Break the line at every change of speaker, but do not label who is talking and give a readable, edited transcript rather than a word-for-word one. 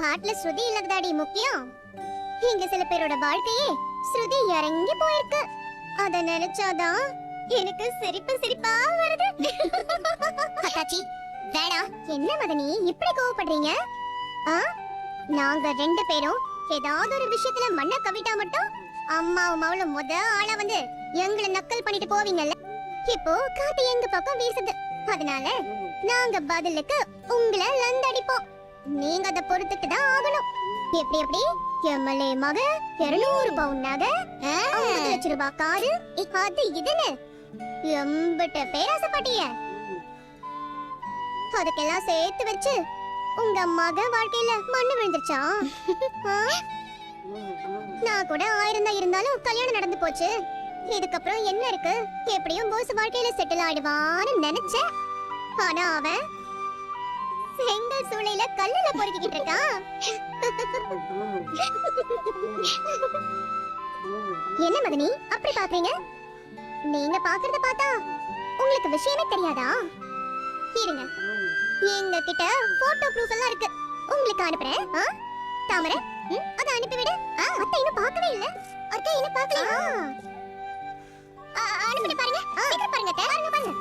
பாட்டுல ஸ்ருதி இல்லதாடி முக்கியம். இங்க சில பேரோட வாழ்க்கையே ஸ்ருதி இறங்கி போயிருக்கு. அத நினைச்சாதான் எனக்கு சிரிப்பா வருது. அத்தாச்சி வேடா. என்ன மதனி இப்படி கோவப்படுறீங்க? நாங்க ரெண்டு பேரும் ஏதாவது ஒரு விஷயத்துல மண்ண கவிட்டா மட்டும் அம்மாவும் மவளும் ஆளா வந்து எங்களை நக்கல் பண்ணிட்டு போவீங்கல்ல. இப்போ காத்து எங்க பக்கம் வீசுது. அதனால நாங்க பதிலுக்கு உங்களை லந்தடிப்போம். நீங்க அத பொறுத்துட்டு தான் ஆகணும். எப்படி எப்படி எம்எல்ஏ மக 200 பவுன் நகை, 50 லட்சம் ரூபாய் காரு, அது இதுன்னு எம்பிட்ட பேராசப்பட்டிய. அதுக்கெல்லாம் சேர்த்து வச்சு உங்க மக வாழ்க்கையில மண்ணு விழுந்துருச்சா? நான் கூட 1000 தான் இருந்தாலும் கல்யாணம் நடந்து போச்சு. இதுக்கப்புறம் என்ன இருக்கு? எப்படியும் போஸ் வாழ்க்கையில செட்டில் ஆயிடுவான்னு நினைச்சேன். ஆனா அவன் செங்கல் சூளையில கல்லுல பொறுக்கிட்டு இருக்கான். என்ன மதனி அப்படி பாக்குறீங்க? நீங்க பாக்குறத பார்த்தா உங்களுக்கு விஷயமே தெரியாதா? இருங்க, எங்க கிட்ட போட்டோ ப்ரூஃப் எல்லாம் இருக்கு, உங்களுக்கு அனுப்புறேன். தாமரை அத அனுப்பிவிடு. அத்தை இன்னும் பார்க்கவே இல்ல. அத்தை இன்னும் பார்க்கலையா? அனுப்பிட்டு பாருங்க. சீக்கிரம் பாருங்க. பாருங்க.